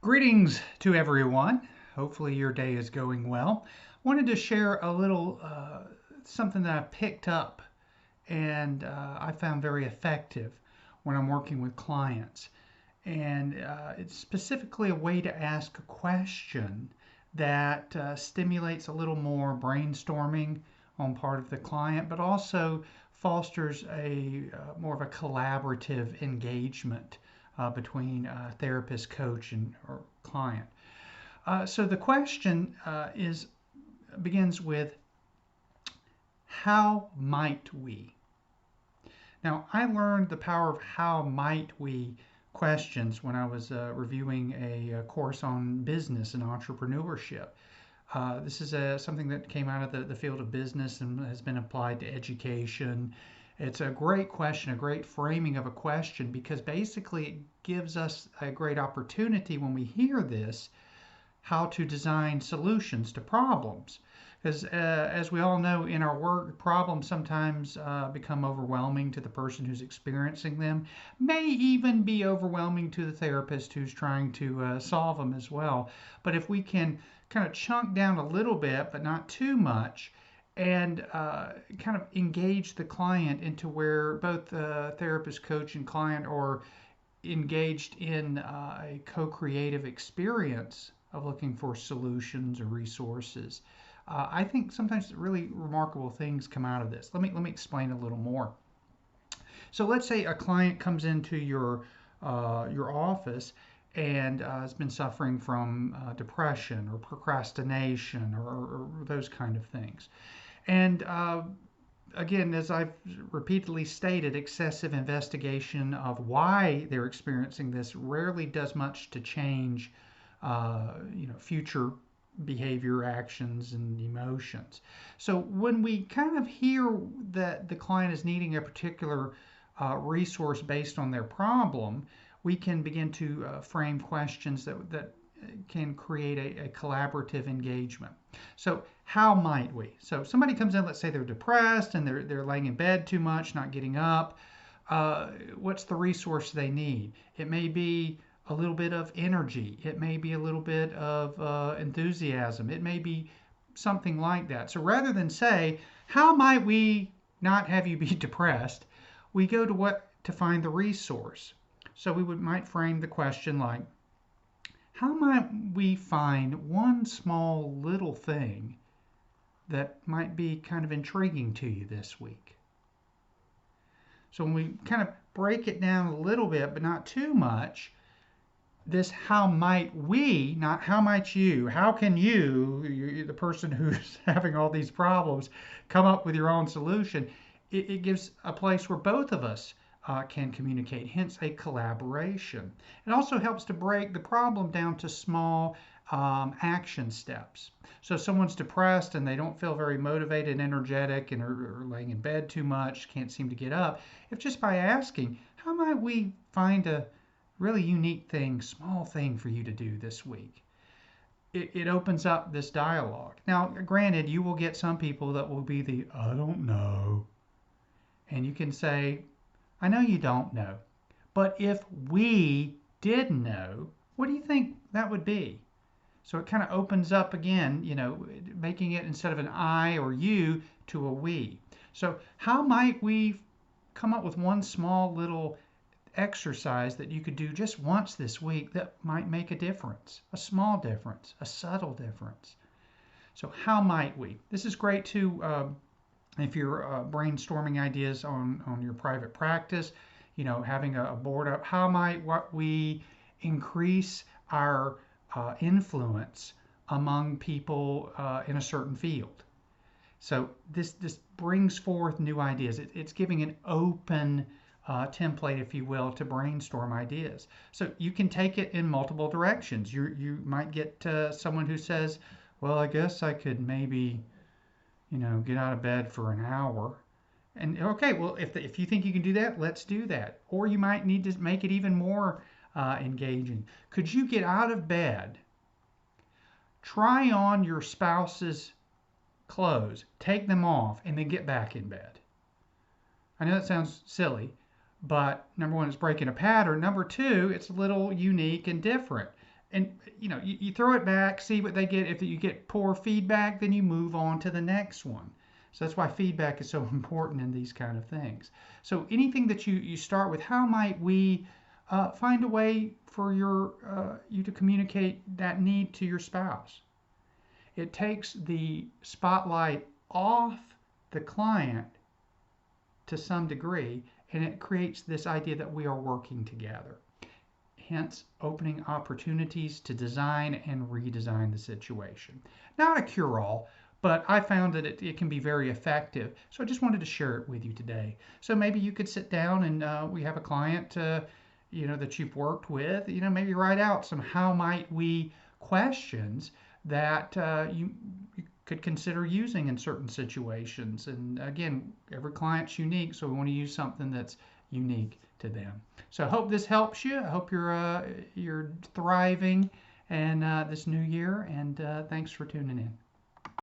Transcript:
Greetings to everyone. Hopefully your day is going well. Wanted to share a little something that I picked up and I found very effective when I'm working with clients. And it's specifically a way to ask a question that stimulates a little more brainstorming on part of the client, but also fosters a more of a collaborative engagement between therapist, coach, and or client. So the question is begins with how might we? Now, I learned the power of how might we questions when I was reviewing a course on business and entrepreneurship. This is something that came out of the field of business and has been applied to education. It's a great question, a great framing of a question, because basically it gives us a great opportunity when we hear this how to design solutions to problems. Because as we all know, in our work, problems sometimes become overwhelming to the person who's experiencing them, may even be overwhelming to the therapist who's trying to solve them as well. But if we can kind of chunk down a little bit, but not too much, and kind of engage the client into where both therapist, coach, and client are engaged in a co-creative experience of looking for solutions or resources. I think sometimes really remarkable things come out of this. Let me explain a little more. So let's say a client comes into your office and has been suffering from depression or procrastination or those kind of things. And again, as I've repeatedly stated, excessive investigation of why they're experiencing this rarely does much to change, future behavior, actions, and emotions. So when we kind of hear that the client is needing a particular resource based on their problem, we can begin to frame questions that can create a collaborative engagement. So how might we? So somebody comes in, let's say they're depressed and they're laying in bed too much, not getting up. What's the resource they need? It may be a little bit of energy. It may be a little bit of enthusiasm. It may be something like that. So rather than say, how might we not have you be depressed? We go to what to find the resource. So might frame the question like, how might we find one small little thing that might be kind of intriguing to you this week? So when we kind of break it down a little bit, but not too much, this how might we, not how might you, how can you, the person who's having all these problems, come up with your own solution? It gives a place where both of us can communicate, hence a collaboration. It also helps to break the problem down to small action steps. So if someone's depressed and they don't feel very motivated and energetic and are laying in bed too much, can't seem to get up, if just by asking, how might we find a really unique thing, small thing for you to do this week? It opens up this dialogue. Now, granted, you will get some people that will be the, I don't know. And you can say, I know you don't know, but if we did know, what do you think that would be? So it kind of opens up again, making it instead of an I or you to a we. So how might we come up with one small little exercise that you could do just once this week that might make a difference, a small difference, a subtle difference? So how might we? This is great too. If you're brainstorming ideas on your private practice, having a board up, how might what we increase our influence among people in a certain field? So this brings forth new ideas. It's giving an open template, if you will, to brainstorm ideas. So you can take it in multiple directions. You might get someone who says, well, I guess I could maybe get out of bed for an hour. And okay, well, if you think you can do that, let's do that. Or you might need to make it even more engaging. Could you get out of bed, try on your spouse's clothes, take them off, and then get back in bed? I know that sounds silly, but number one, it's breaking a pattern. Number two, it's a little unique and different. and you throw it back, see what they get. If you get poor feedback, then you move on to the next one. So that's why feedback is so important in these kind of things. So anything that you start with, how might we find a way for you to communicate that need to your spouse? It takes the spotlight off the client to some degree, and it creates this idea that we are working together. Hence, opening opportunities to design and redesign the situation. Not a cure all, but I found that it can be very effective. So I just wanted to share it with you today. So maybe you could sit down and we have a client that you've worked with, maybe write out some how might we questions that you could consider using in certain situations. And again, every client's unique, so we want to use something that's unique to them. So I hope this helps you. I hope you're thriving and this new year. And thanks for tuning in.